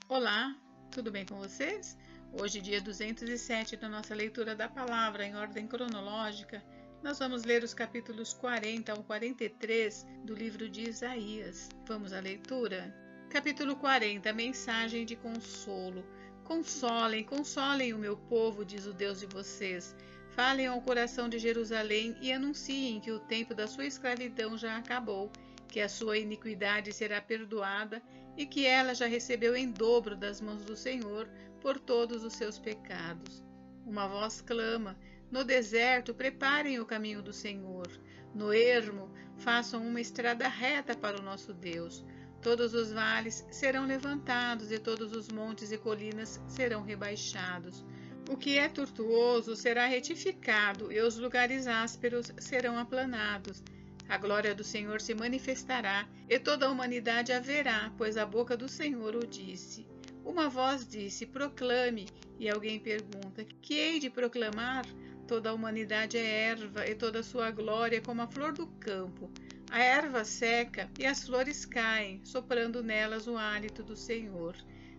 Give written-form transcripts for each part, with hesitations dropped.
Olá, tudo bem com vocês? Hoje, dia 207 da nossa leitura da palavra em ordem cronológica, nós vamos ler os capítulos 40 ao 43 do livro de Isaías. Vamos à leitura? Capítulo 40, mensagem de consolo. Consolem, consolem o meu povo, diz o Deus de vocês. Falem ao coração de Jerusalém e anunciem que o tempo da sua escravidão já acabou, que a sua iniquidade será perdoada e que ela já recebeu em dobro das mãos do Senhor por todos os seus pecados. Uma voz clama: no deserto preparem o caminho do Senhor, no ermo façam uma estrada reta para o nosso Deus. Todos os vales serão levantados e todos os montes e colinas serão rebaixados. O que é tortuoso será retificado e os lugares ásperos serão aplanados. A glória do Senhor se manifestará e toda a humanidade a verá, pois a boca do Senhor o disse. Uma voz disse: proclame, e alguém pergunta: que hei de proclamar? Toda a humanidade é erva e toda a sua glória como a flor do campo. A erva seca e as flores caem, soprando nelas o hálito do Senhor.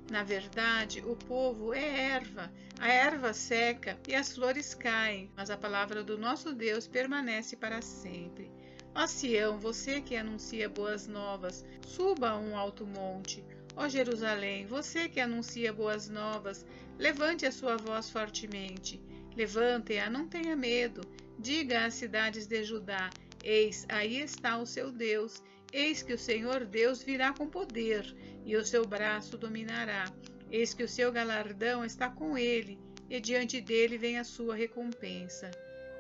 Na verdade, o povo é erva, a erva seca e as flores caem, mas a palavra do nosso Deus permanece para sempre. Ó Sião, você que anuncia boas novas, suba a um alto monte. Ó Jerusalém, você que anuncia boas novas, levante a sua voz fortemente. Levante-a, não tenha medo. Diga às cidades de Judá: eis, aí está o seu Deus. Eis que o Senhor Deus virá com poder, e o seu braço dominará. Eis que o seu galardão está com ele, e diante dele vem a sua recompensa.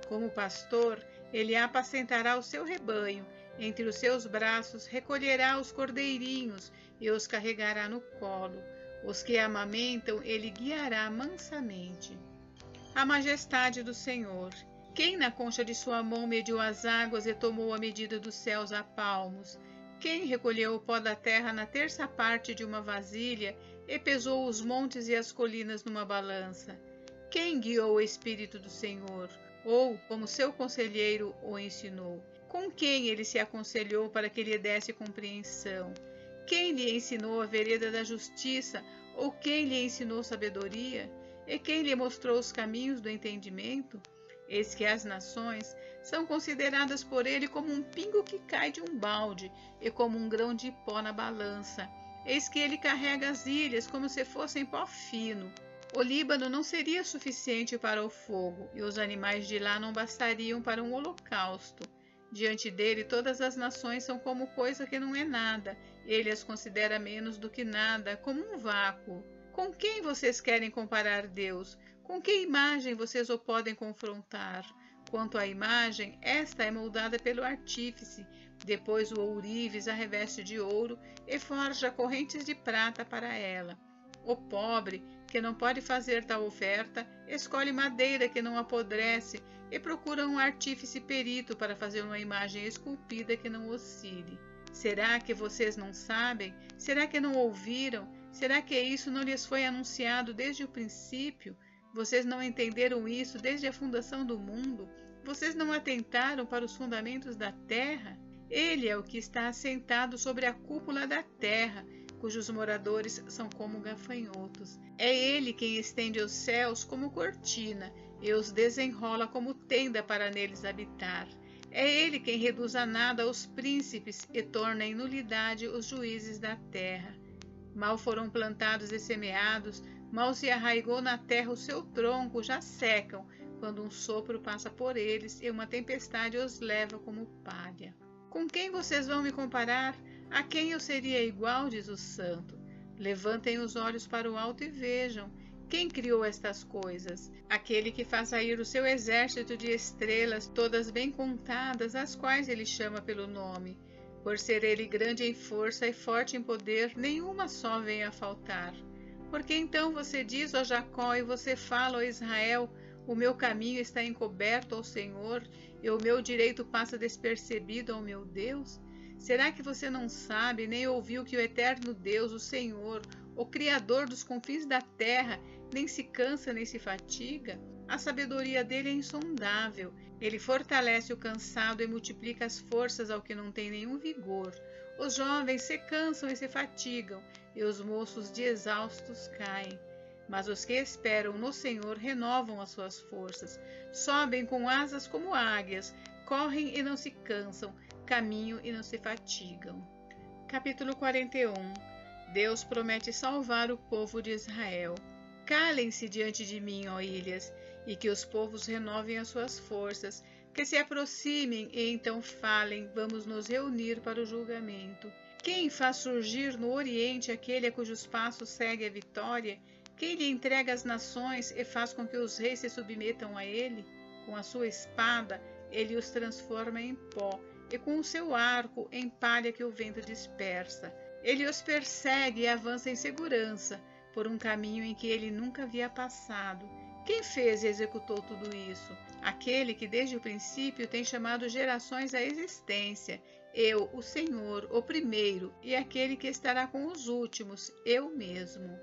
Como pastor, ele apacentará o seu rebanho, entre os seus braços recolherá os cordeirinhos e os carregará no colo. Os que amamentam ele guiará mansamente. A majestade do Senhor. Quem na concha de sua mão mediu as águas e tomou a medida dos céus a palmos? Quem recolheu o pó da terra na terça parte de uma vasilha e pesou os montes e as colinas numa balança? Quem guiou o Espírito do Senhor? Ou, como seu conselheiro, o ensinou? Com quem ele se aconselhou para que lhe desse compreensão? Quem lhe ensinou a vereda da justiça? Ou quem lhe ensinou sabedoria? E quem lhe mostrou os caminhos do entendimento? Eis que as nações são consideradas por ele como um pingo que cai de um balde e como um grão de pó na balança. Eis que ele carrega as ilhas como se fossem pó fino. O Líbano não seria suficiente para o fogo, e os animais de lá não bastariam para um holocausto. Diante dele todas as nações são como coisa que não é nada, ele as considera menos do que nada, como um vácuo. Com quem vocês querem comparar Deus? Com que imagem vocês o podem confrontar? Quanto à imagem, esta é moldada pelo artífice, depois o ourives a reveste de ouro e forja correntes de prata para ela. O pobre, que não pode fazer tal oferta, escolhe madeira que não apodrece e procura um artífice perito para fazer uma imagem esculpida que não oscile. Será que vocês não sabem? Será que não ouviram? Será que isso não lhes foi anunciado desde o princípio? Vocês não entenderam isso desde a fundação do mundo? Vocês não atentaram para os fundamentos da terra? Ele é o que está assentado sobre a cúpula da terra, cujos moradores são como gafanhotos. É ele quem estende os céus como cortina e os desenrola como tenda para neles habitar. É ele quem reduz a nada os príncipes e torna em nulidade os juízes da terra. Mal foram plantados e semeados, mal se arraigou na terra o seu tronco, já secam, quando um sopro passa por eles e uma tempestade os leva como palha. Com quem vocês vão me comparar? A quem eu seria igual, diz o santo? Levantem os olhos para o alto e vejam. Quem criou estas coisas? Aquele que faz sair o seu exército de estrelas, todas bem contadas, as quais ele chama pelo nome. Por ser ele grande em força e forte em poder, nenhuma só vem a faltar. Porque então você diz, ó Jacó, e você fala, ó Israel: o meu caminho está encoberto ao Senhor, e o meu direito passa despercebido ao meu Deus? Será que você não sabe, nem ouviu que o eterno Deus, o Senhor, o Criador dos confins da terra, nem se cansa nem se fatiga? A sabedoria dele é insondável. Ele fortalece o cansado e multiplica as forças ao que não tem nenhum vigor. Os jovens se cansam e se fatigam, e os moços de exaustos caem. Mas os que esperam no Senhor renovam as suas forças, sobem com asas como águias, correm e não se cansam, caminham e não se fatigam. Capítulo 41. Deus promete salvar o povo de Israel. Calem-se diante de mim, ó ilhas, e que os povos renovem as suas forças, que se aproximem e então falem, vamos nos reunir para o julgamento. Quem faz surgir no Oriente aquele a cujos passos segue a vitória? Quem lhe entrega as nações e faz com que os reis se submetam a ele? Com a sua espada, ele os transforma em pó, e com o seu arco em palha que o vento dispersa. Ele os persegue e avança em segurança, por um caminho em que ele nunca havia passado. Quem fez e executou tudo isso? Aquele que desde o princípio tem chamado gerações à existência. Eu, o Senhor, o primeiro, e aquele que estará com os últimos, eu mesmo.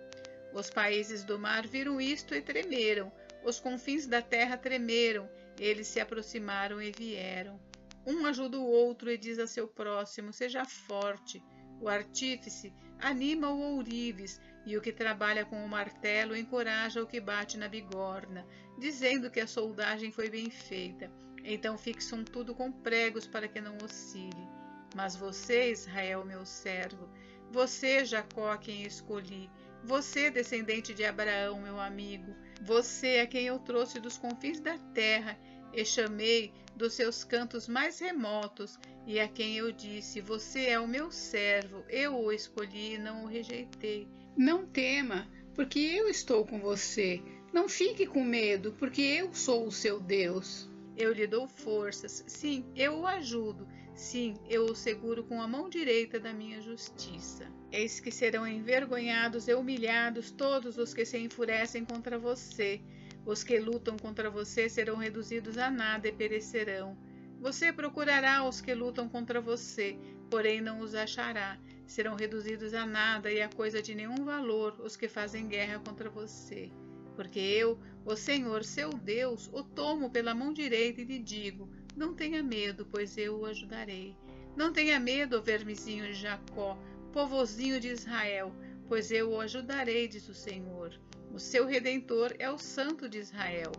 Os países do mar viram isto e tremeram, os confins da terra tremeram, eles se aproximaram e vieram. Um ajuda o outro e diz a seu próximo, seja forte. O artífice anima o ourives, e o que trabalha com o martelo encoraja o que bate na bigorna, dizendo que a soldagem foi bem feita. Então fixam tudo com pregos para que não oscile. Mas você, Israel, meu servo, você, Jacó, a quem escolhi, você, descendente de Abraão, meu amigo, você a quem eu trouxe dos confins da terra e chamei dos seus cantos mais remotos, e a quem eu disse, você é o meu servo, eu o escolhi e não o rejeitei. Não tema, porque eu estou com você. Não fique com medo, porque eu sou o seu Deus. Eu lhe dou forças, sim, eu o ajudo, sim, eu o seguro com a mão direita da minha justiça. Eis que serão envergonhados e humilhados todos os que se enfurecem contra você. Os que lutam contra você serão reduzidos a nada e perecerão. Você procurará os que lutam contra você, porém não os achará. Serão reduzidos a nada e a coisa de nenhum valor os que fazem guerra contra você. Porque eu, o Senhor, seu Deus, o tomo pela mão direita e lhe digo, não tenha medo, pois eu o ajudarei. Não tenha medo, vermezinho de Jacó, povozinho de Israel, pois eu o ajudarei, diz o Senhor. O seu Redentor é o Santo de Israel.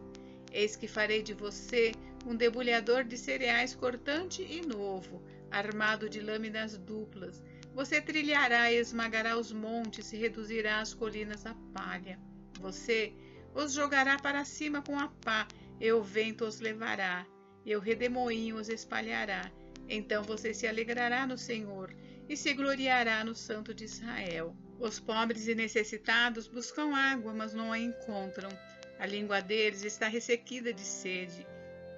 Eis que farei de você um debulhador de cereais cortante e novo, armado de lâminas duplas. Você trilhará e esmagará os montes e reduzirá as colinas a palha. Você os jogará para cima com a pá, e o vento os levará, e o redemoinho os espalhará. Então você se alegrará no Senhor e se gloriará no Santo de Israel. Os pobres e necessitados buscam água, mas não a encontram. A língua deles está ressequida de sede.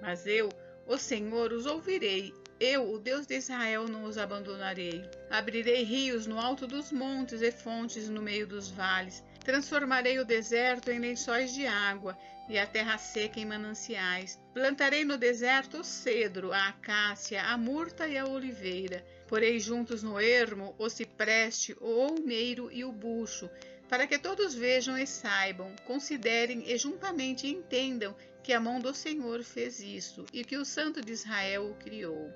Mas eu, o Senhor, os ouvirei. Eu, o Deus de Israel, não os abandonarei. Abrirei rios no alto dos montes e fontes no meio dos vales. Transformarei o deserto em lençóis de água e a terra seca em mananciais. Plantarei no deserto o cedro, a acácia, a murta e a oliveira. Porei juntos no ermo o cipreste, o olmeiro e o bucho, para que todos vejam e saibam, considerem e juntamente entendam que a mão do Senhor fez isso e que o Santo de Israel o criou.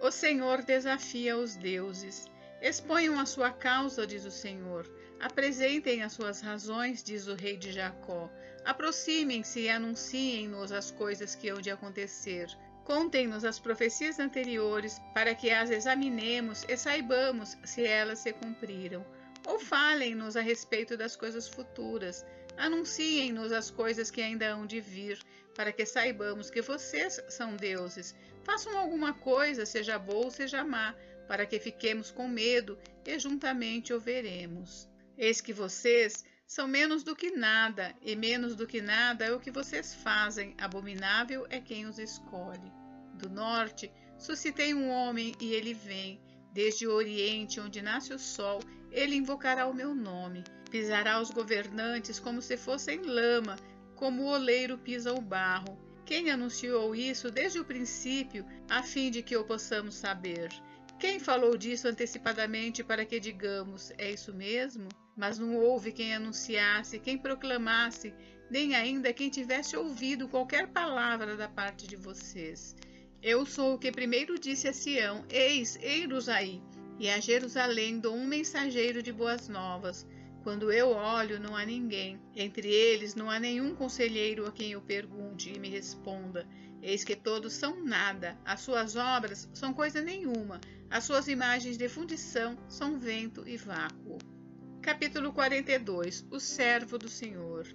O Senhor desafia os deuses. Exponham a sua causa, diz o Senhor. Apresentem as suas razões, diz o rei de Jacó. Aproximem-se e anunciem-nos as coisas que hão de acontecer. Contem-nos as profecias anteriores, para que as examinemos e saibamos se elas se cumpriram. Ou falem-nos a respeito das coisas futuras. Anunciem-nos as coisas que ainda hão de vir, para que saibamos que vocês são deuses. Façam alguma coisa, seja boa ou seja má, para que fiquemos com medo e juntamente o veremos. Eis que vocês são menos do que nada, e menos do que nada é o que vocês fazem, abominável é quem os escolhe. Do norte suscitei um homem e ele vem, desde o oriente, onde nasce o sol, ele invocará o meu nome, pisará os governantes como se fossem lama, como o oleiro pisa o barro. Quem anunciou isso desde o princípio, a fim de que o possamos saber? Quem falou disso antecipadamente para que digamos, é isso mesmo? Mas não houve quem anunciasse, quem proclamasse, nem ainda quem tivesse ouvido qualquer palavra da parte de vocês. Eu sou o que primeiro disse a Sião, eis-nos aí. E a Jerusalém dou um mensageiro de boas novas. Quando eu olho, não há ninguém. Entre eles não há nenhum conselheiro a quem eu pergunte e me responda. Eis que todos são nada. As suas obras são coisa nenhuma. As suas imagens de fundição são vento e vácuo. Capítulo 42. O servo do Senhor.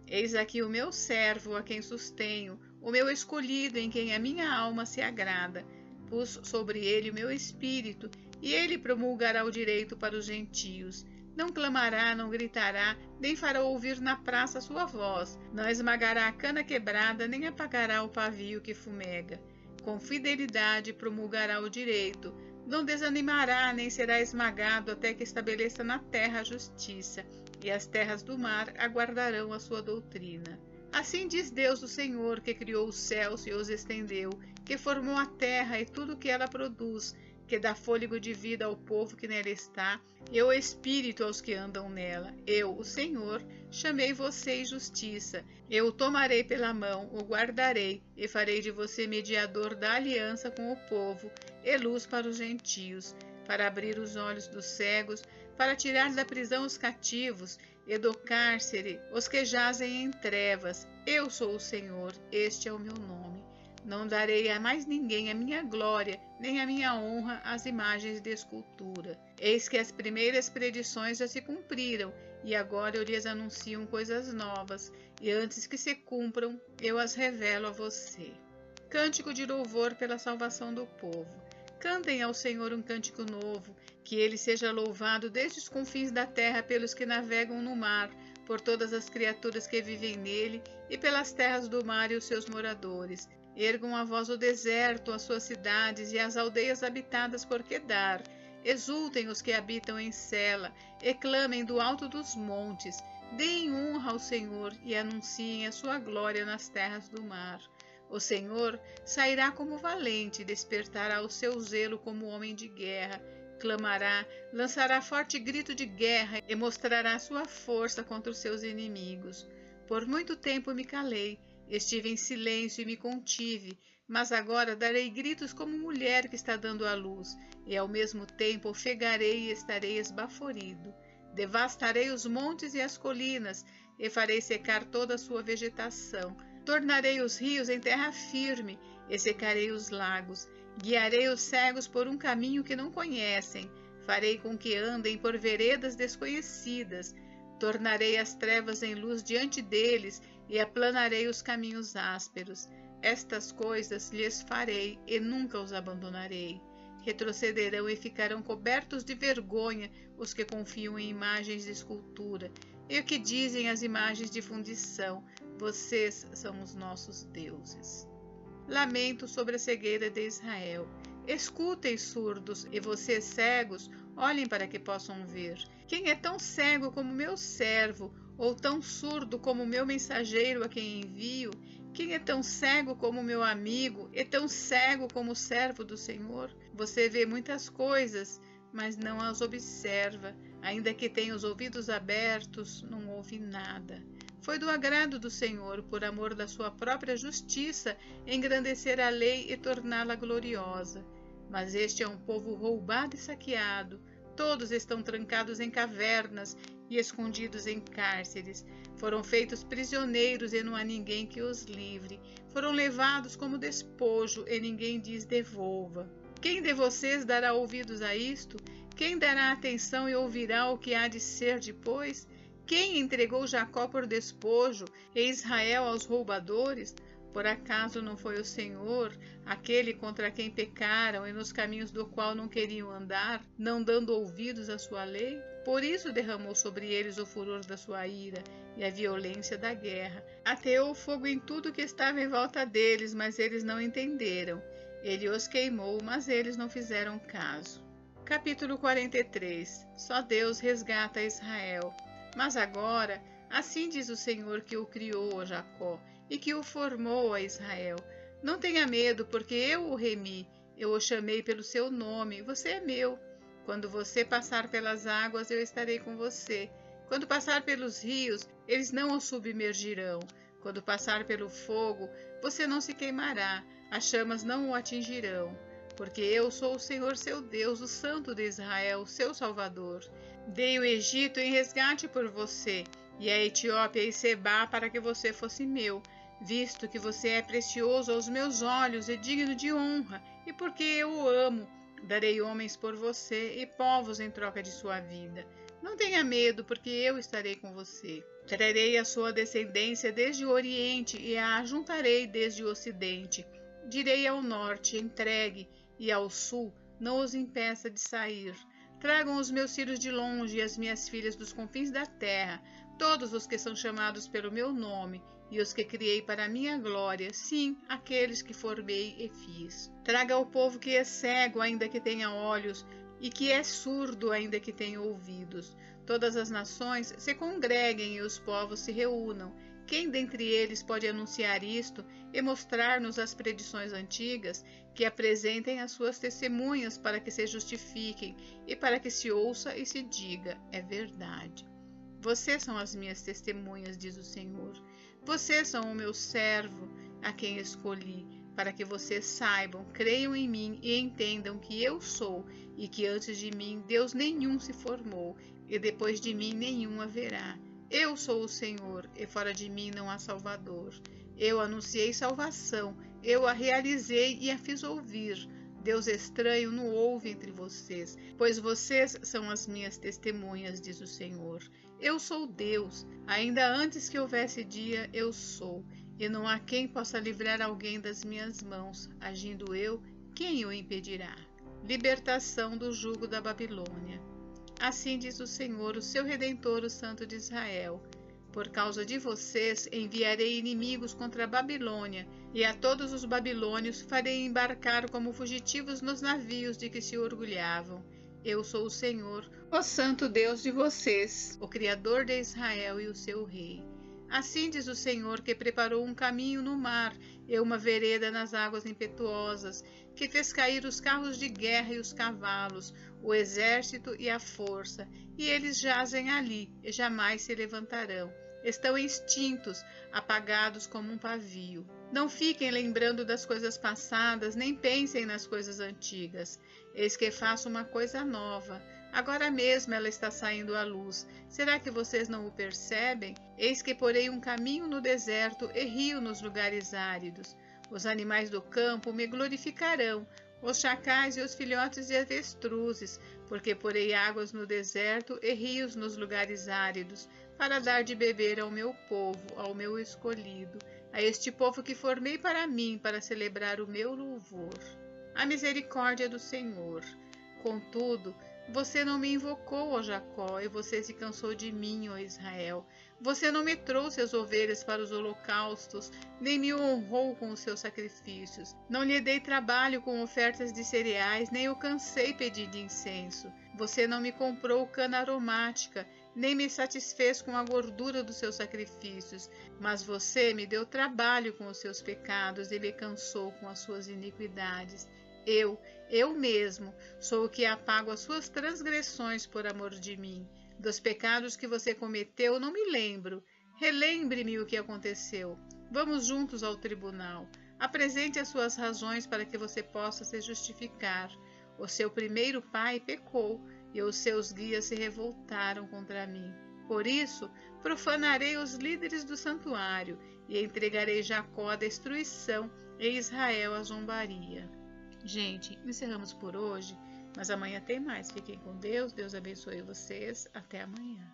Eis aqui o meu servo, a quem sustenho, o meu escolhido, em quem a minha alma se agrada. Pus sobre ele o meu espírito, e ele promulgará o direito para os gentios. Não clamará, não gritará, nem fará ouvir na praça sua voz. Não esmagará a cana quebrada, nem apagará o pavio que fumega. Com fidelidade promulgará o direito. Não desanimará, nem será esmagado, até que estabeleça na terra a justiça. E as terras do mar aguardarão a sua doutrina. Assim diz Deus o Senhor, que criou os céus e os estendeu, que formou a terra e tudo o que ela produz, que dá fôlego de vida ao povo que nela está, e o espírito aos que andam nela. Eu, o Senhor, chamei você em justiça. Eu o tomarei pela mão, o guardarei, e farei de você mediador da aliança com o povo, e luz para os gentios, para abrir os olhos dos cegos, para tirar da prisão os cativos, e do cárcere os que jazem em trevas. Eu sou o Senhor, este é o meu nome. Não darei a mais ninguém a minha glória, nem a minha honra às imagens de escultura. Eis que as primeiras predições já se cumpriram, e agora eu lhes anuncio coisas novas, e antes que se cumpram, eu as revelo a você. Cântico de louvor pela salvação do povo. Cantem ao Senhor um cântico novo, que ele seja louvado desde os confins da terra pelos que navegam no mar, por todas as criaturas que vivem nele, e pelas terras do mar e os seus moradores. Ergam a voz o deserto, as suas cidades e as aldeias habitadas por Quedar. Exultem os que habitam em Sela, e clamem do alto dos montes. Deem honra ao Senhor e anunciem a sua glória nas terras do mar. O Senhor sairá como valente, despertará o seu zelo como homem de guerra. Clamará, lançará forte grito de guerra e mostrará sua força contra os seus inimigos. Por muito tempo me calei, estive em silêncio e me contive, mas agora darei gritos como mulher que está dando à luz, e ao mesmo tempo ofegarei e estarei esbaforido. Devastarei os montes e as colinas, e farei secar toda a sua vegetação. Tornarei os rios em terra firme, e secarei os lagos. Guiarei os cegos por um caminho que não conhecem. Farei com que andem por veredas desconhecidas. Tornarei as trevas em luz diante deles, e aplanarei os caminhos ásperos. Estas coisas lhes farei, e nunca os abandonarei. Retrocederão e ficarão cobertos de vergonha os que confiam em imagens de escultura, e o que dizem as imagens de fundição: vocês são os nossos deuses. Lamento sobre a cegueira de Israel. Escutem, surdos, e vocês cegos, olhem para que possam ver. Quem é tão cego como meu servo, ou tão surdo como meu mensageiro a quem envio? Quem é tão cego como meu amigo, e tão cego como o servo do Senhor? Você vê muitas coisas, mas não as observa. Ainda que tenha os ouvidos abertos, não ouve nada. Foi do agrado do Senhor, por amor da sua própria justiça, engrandecer a lei e torná-la gloriosa. Mas este é um povo roubado e saqueado. Todos estão trancados em cavernas e escondidos em cárceres. Foram feitos prisioneiros e não há ninguém que os livre. Foram levados como despojo e ninguém diz devolva. Quem de vocês dará ouvidos a isto? Quem dará atenção e ouvirá o que há de ser depois? Quem entregou Jacó por despojo e Israel aos roubadores? Por acaso não foi o Senhor, aquele contra quem pecaram e nos caminhos do qual não queriam andar, não dando ouvidos à sua lei? Por isso derramou sobre eles o furor da sua ira e a violência da guerra. Ateou fogo em tudo que estava em volta deles, mas eles não entenderam. Ele os queimou, mas eles não fizeram caso. Capítulo 43. Só Deus resgata Israel. Mas agora, assim diz o Senhor que o criou a Jacó e que o formou a Israel. Não tenha medo, porque eu o remi, eu o chamei pelo seu nome, você é meu. Quando você passar pelas águas, eu estarei com você. Quando passar pelos rios, eles não o submergirão. Quando passar pelo fogo, você não se queimará, as chamas não o atingirão. porque eu sou o Senhor seu Deus, o Santo de Israel, seu Salvador. Dei o Egito em resgate por você, e a Etiópia e Sebá para que você fosse meu, visto que você é precioso aos meus olhos e digno de honra, e porque eu o amo, darei homens por você e povos em troca de sua vida. Não tenha medo, porque eu estarei com você. Trarei a sua descendência desde o Oriente e a ajuntarei desde o Ocidente. Direi ao Norte, entregue, e ao Sul, não os impeça de sair. Tragam os meus filhos de longe e as minhas filhas dos confins da terra, todos os que são chamados pelo meu nome, e os que criei para a minha glória, sim, aqueles que formei e fiz. Traga o povo que é cego, ainda que tenha olhos, e que é surdo, ainda que tenha ouvidos. Todas as nações se congreguem e os povos se reúnam. Quem dentre eles pode anunciar isto e mostrar-nos as predições antigas, que apresentem as suas testemunhas para que se justifiquem e para que se ouça e se diga, é verdade. Vocês são as minhas testemunhas, diz o Senhor. Vocês são o meu servo, a quem escolhi, para que vocês saibam, creiam em mim e entendam que eu sou, e que antes de mim Deus nenhum se formou, e depois de mim nenhum haverá. Eu sou o Senhor, e fora de mim não há Salvador. Eu anunciei salvação, eu a realizei e a fiz ouvir. Deus estranho não houve entre vocês, pois vocês são as minhas testemunhas, diz o Senhor. Eu sou Deus, ainda antes que houvesse dia, eu sou, e não há quem possa livrar alguém das minhas mãos. Agindo eu, quem o impedirá? Libertação do jugo da Babilônia. Assim diz o Senhor, o seu Redentor, o Santo de Israel. Por causa de vocês enviarei inimigos contra a Babilônia, e a todos os babilônios farei embarcar como fugitivos nos navios de que se orgulhavam. Eu sou o Senhor, o Santo Deus de vocês, o Criador de Israel e o seu Rei. Assim diz o Senhor, que preparou um caminho no mar e uma vereda nas águas impetuosas, que fez cair os carros de guerra e os cavalos, o exército e a força, e eles jazem ali e jamais se levantarão. Estão extintos, apagados como um pavio. Não fiquem lembrando das coisas passadas, nem pensem nas coisas antigas. Eis que faço uma coisa nova. Agora mesmo ela está saindo à luz. Será que vocês não o percebem? Eis que porei um caminho no deserto e rio nos lugares áridos. Os animais do campo me glorificarão, os chacais e os filhotes de avestruzes, porque porei águas no deserto e rios nos lugares áridos, para dar de beber ao meu povo, ao meu escolhido, a este povo que formei para mim, para celebrar o meu louvor. A misericórdia do Senhor. Contudo, você não me invocou, ó Jacó, e você se cansou de mim, ó Israel. Você não me trouxe as ovelhas para os holocaustos, nem me honrou com os seus sacrifícios. Não lhe dei trabalho com ofertas de cereais, nem o cansei pedindo incenso. Você não me comprou cana aromática, nem me satisfez com a gordura dos seus sacrifícios. Mas você me deu trabalho com os seus pecados e me cansou com as suas iniquidades. Eu mesmo, sou o que apago as suas transgressões por amor de mim. Dos pecados que você cometeu, não me lembro. Relembre-me o que aconteceu. Vamos juntos ao tribunal. Apresente as suas razões para que você possa se justificar. O seu primeiro pai pecou, e os seus guias se revoltaram contra mim. Por isso, profanarei os líderes do santuário, e entregarei Jacó à destruição e Israel à zombaria. Gente, encerramos por hoje, mas amanhã tem mais. Fiquem com Deus, Deus abençoe vocês. Até amanhã.